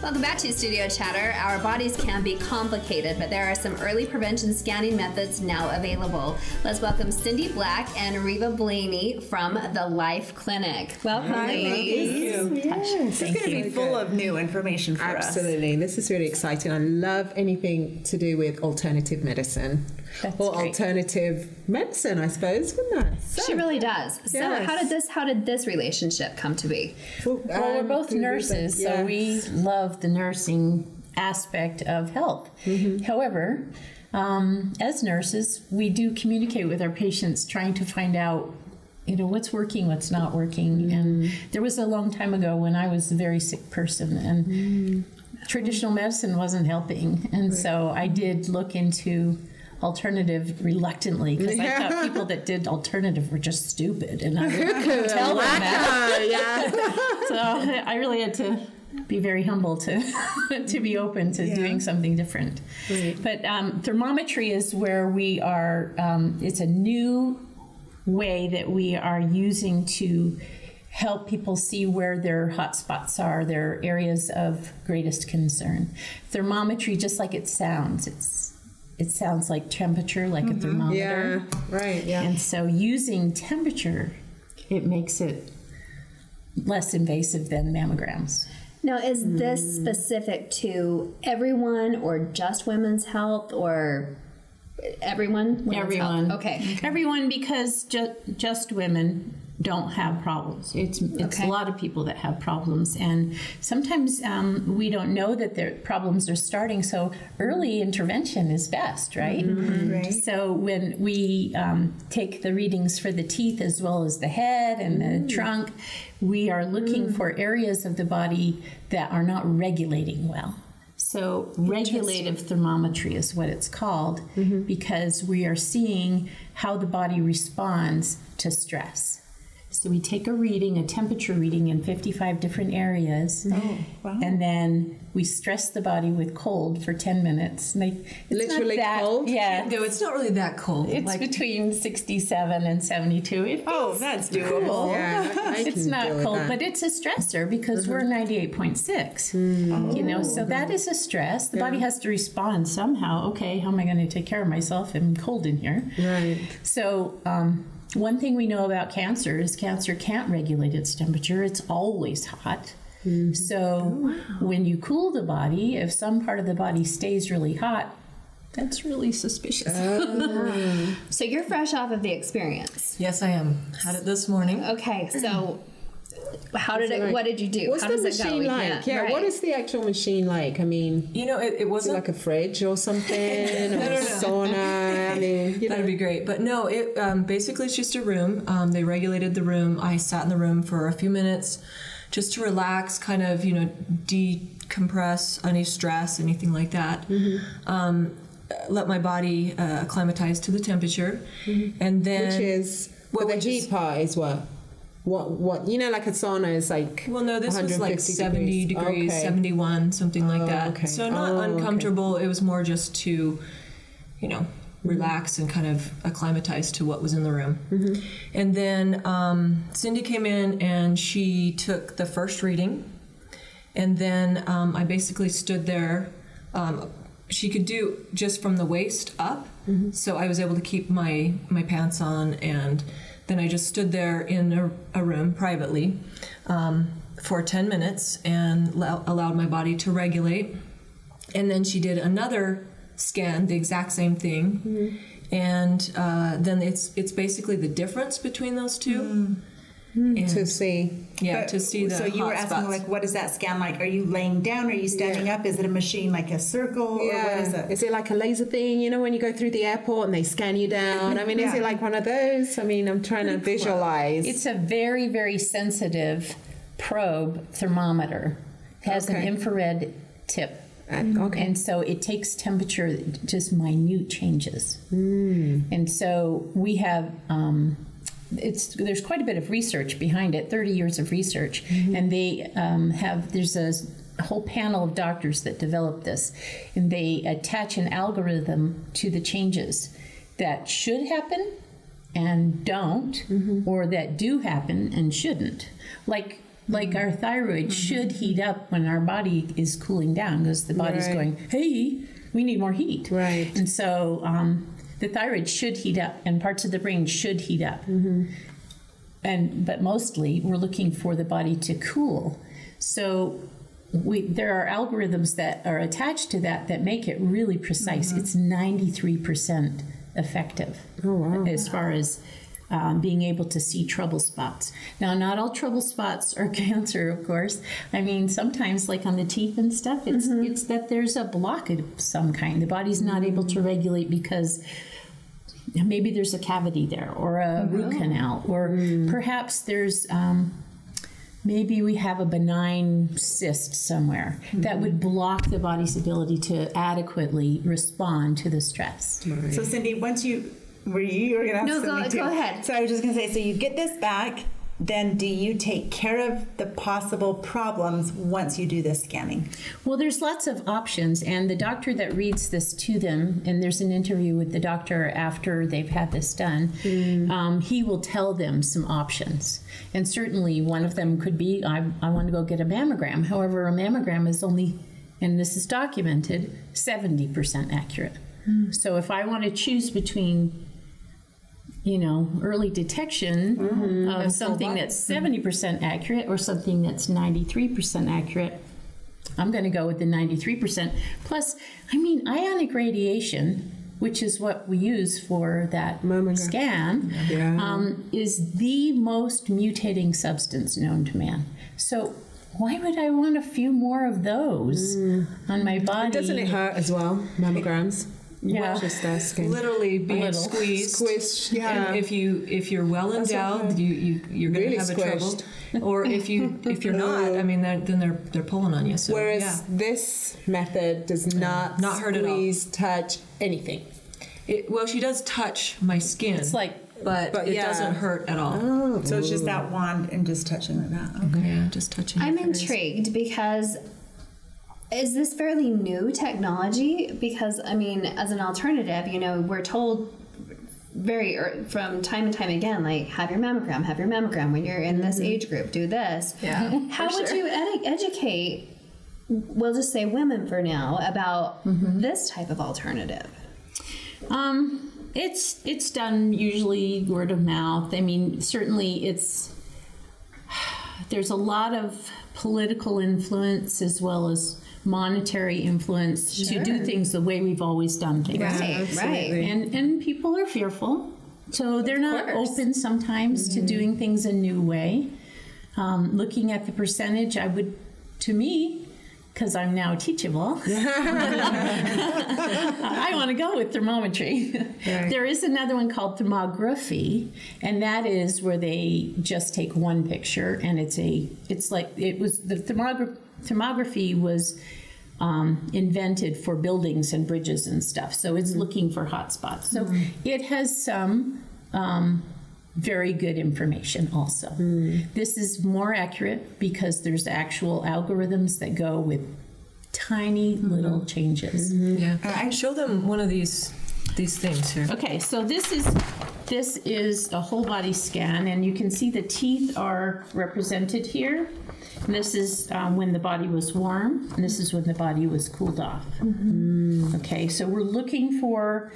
Welcome back to Studio Chatter. Our bodies can be complicated, but there are some early prevention scanning methods now available. Let's welcome Cindy Black and Reva Blaney from the Life Clinic. Welcome, ladies. Thank you. Yes. This is going to be full of new information for us. Absolutely. This is really exciting. I love anything to do with alternative medicine. That's or great. alternative medicine, I suppose, wouldn't I? So, She really does. So Yes. how did this relationship come to be? Well, we're both nurses, so we love the nursing aspect of health. However, as nurses, we do communicate with our patients trying to find out, you know, what's working, what's not working. And there was a long time ago when I was a very sick person and traditional medicine wasn't helping. And so I did look into alternative reluctantly because I thought people that did alternative were just stupid, and I would tell them that. So I really had to be very humble to to be open to doing something different. But thermometry is where we are. It's a new way that we are using to help people see where their hot spots are, their areas of greatest concern. Thermometry, just like it sounds, it sounds like temperature, like a thermometer. Yeah, right, yeah. And so using temperature, it makes it less invasive than mammograms. Now, is this specific to everyone or just women's health or everyone? Women's Everyone. health? Okay. Everyone, because just women don't have problems. It's a lot of people that have problems, and sometimes we don't know that their problems are starting. So early intervention is best, right? Right. So when we take the readings for the teeth as well as the head and the trunk, we are looking for areas of the body that are not regulating well. So regulative thermometry is what it's called because we are seeing how the body responds to stress. So we take a reading, a temperature reading in 55 different areas, and then we stress the body with cold for 10 minutes. And it's Literally not that, cold? Yeah. No, it's not really that cold. It's between 67 and 72. It feels that's doable. Yeah, I it's can not deal with cold, that. but it's a stressor because we're 98.6. You know, so that is a stress. The body has to respond somehow. Okay, how am I going to take care of myself? I'm cold in here. Right. So one thing we know about cancer is cancer can't regulate its temperature. It's always hot. So when you cool the body, if some part of the body stays really hot, that's really suspicious. So you're fresh off of the experience. Yes, I am. Had it this morning. Okay, so how did it? What did you do? What's how the does it go? machine like? Yeah, right. what is the actual machine like? I mean, You know, it is it wasn't like a fridge or something? Or a sauna? I mean, you know. That'd be great. But no, it basically it's just a room. They regulated the room. I sat in the room for a few minutes just to relax, kind of, you know, decompress any stress, anything like that. Let my body acclimatize to the temperature. And then... Which is, well, the heat part is what? What, you know, like a sauna is like... Well, no, this was like 150 70 degrees, Okay. 71, something like that. okay. So not uncomfortable. It was more just to, you know, relax and kind of acclimatize to what was in the room. And then Cindy came in and she took the first reading. And then I basically stood there. She could do just from the waist up. So I was able to keep my pants on, and then I just stood there in a room privately for 10 minutes and allowed my body to regulate. And then she did another scan, the exact same thing. And then it's basically the difference between those two. And To see. yeah, to see the So you were hot asking, spots. like, what is that scan like? Are you laying down? Are you standing up? Is it a machine like a circle? Or what is it? Is it like a laser thing, you know, when you go through the airport and they scan you down? I mean, is it like one of those? I mean, I'm trying to visualize. It's a very, very sensitive probe thermometer. It has an infrared tip. And so it takes temperature, just minute changes. And so we have, there's quite a bit of research behind it, 30 years of research. And they there's a whole panel of doctors that developed this. And they attach an algorithm to the changes that should happen and don't, or that do happen and shouldn't. Like Like our thyroid should heat up when our body is cooling down, because the body's going, hey, we need more heat. Right. And so the thyroid should heat up, and parts of the brain should heat up. But mostly we're looking for the body to cool. So there are algorithms that are attached to that make it really precise. It's 93% effective as far as being able to see trouble spots. Now, not all trouble spots are cancer, of course. I mean, sometimes, like on the teeth and stuff, it's that there's a blockage of some kind. The body's not able to regulate because maybe there's a cavity there, or a root canal, or perhaps there's maybe we have a benign cyst somewhere that would block the body's ability to adequately respond to the stress. So, Cindy, once you were going to have something too. Go ahead. So I was just going to say, so you get this back, then do you take care of the possible problems once you do this scanning? Well, there's lots of options, and the doctor that reads this to them, and there's an interview with the doctor after they've had this done, he will tell them some options. And certainly one of them could be, I want to go get a mammogram. However, a mammogram is only, and this is documented, 70% accurate. So if I want to choose between early detection of something that's 70% accurate or something that's 93% accurate, I'm going to go with the 93%. Plus, I mean, ionic radiation, which is what we use for that scan, is the most mutating substance known to man. So why would I want a few more of those on my body? Doesn't it hurt as well, mammograms? Yeah, just asking. Literally being squeezed. Yeah. And if you're well endowed, you're going to have a trouble. Or if you're not, I mean, then they're pulling on you. So, whereas this method does not hurt at all. Squeeze, touch anything. Well, she does touch my skin. it's like. But it doesn't hurt at all. So it's just that wand and just touching like that. Okay. Yeah, just touching. I'm intrigued because is this fairly new technology? Because, I mean, as an alternative, we're told from time and time again, like, have your mammogram when you're in this age group, do this. Yeah. How would you educate, we'll just say women for now, about this type of alternative? It's done usually word of mouth. I mean, certainly there's a lot of political influence as well as monetary influence to do things the way we've always done things. Right. And people are fearful, so they're not open sometimes to doing things a new way. Looking at the percentage, to me, because I'm now teachable, I want to go with thermometry. Right. There is another one called thermography, and that is where they just take one picture, and the thermography was invented for buildings and bridges and stuff, so it's looking for hot spots. So it has some very good information also. This is more accurate because there's actual algorithms that go with tiny little changes. Yeah. Show them one of these things here. Okay, so this is a whole body scan, and you can see the teeth are represented here. And this is when the body was warm, and this is when the body was cooled off. Okay, so we're looking for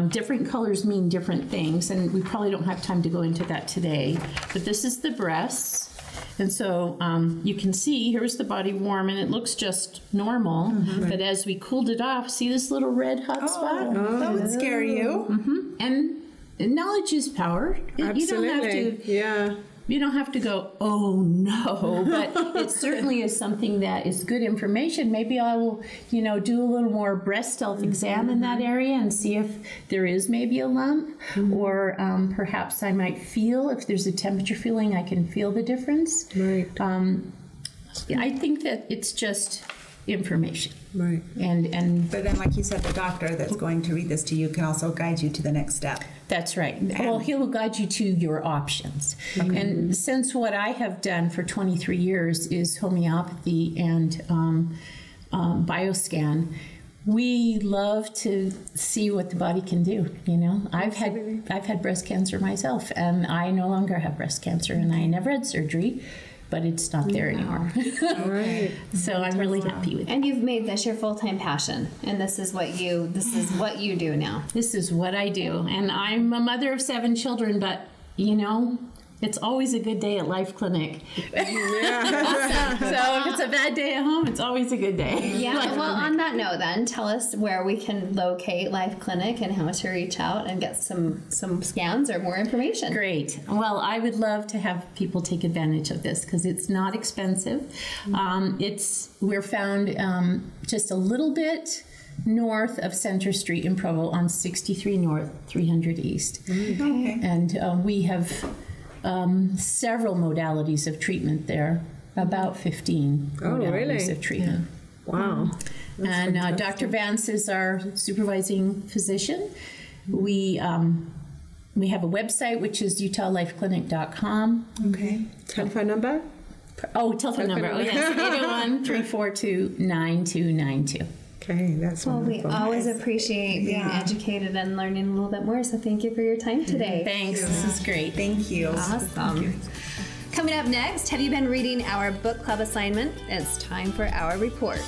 different colors mean different things, and we probably don't have time to go into that today. But this is the breasts. And so you can see, here's the body warm, and it looks just normal. But as we cooled it off, see this little red hot spot? That would scare you. And knowledge is power. Absolutely. You don't have to. You don't have to go, oh no, but it certainly is something that is good information. Maybe I will, do a little more breast self-exam in that area and see if there is maybe a lump, or perhaps I might feel, if there's a temperature feeling, I can feel the difference. Right. I think that it's just information. Right. And But then, like you said, the doctor that's going to read this to you can also guide you to the next step. that's right. Well, he'll guide you to your options. And since what I have done for 23 years is homeopathy and bioscan, we love to see what the body can do. I've had breast cancer myself, and I no longer have breast cancer, and I never had surgery. but it's not there anymore. Right. So I'm really happy with it. And you've made this your full-time passion, and this is what you do now. This is what I do. And I'm a mother of 7 children, but you know, it's always a good day at Life Clinic. Yeah. So if it's a bad day at home, it's always a good day. Yeah. Well, on that note, then tell us where we can locate Life Clinic and how to reach out and get some scans or more information. Great. Well, I would love to have people take advantage of this because it's not expensive. We're found just a little bit north of Center Street in Provo on 63 North, 300 East. Okay. And we have several modalities of treatment there, about 15 modalities really? of treatment. Wow. And Dr. Vance is our supervising physician. We have a website, which is UtahLifeClinic.com. Okay. Telephone number? Oh, telephone number. Oh, yes, 801-342-9292. Okay, that's Well, we wonderful. always appreciate being Yeah. educated and learning a little bit more. So thank you for your time today. Thanks. This is great. Thank you. Awesome. Coming up next, have you been reading our book club assignment? It's time for our report.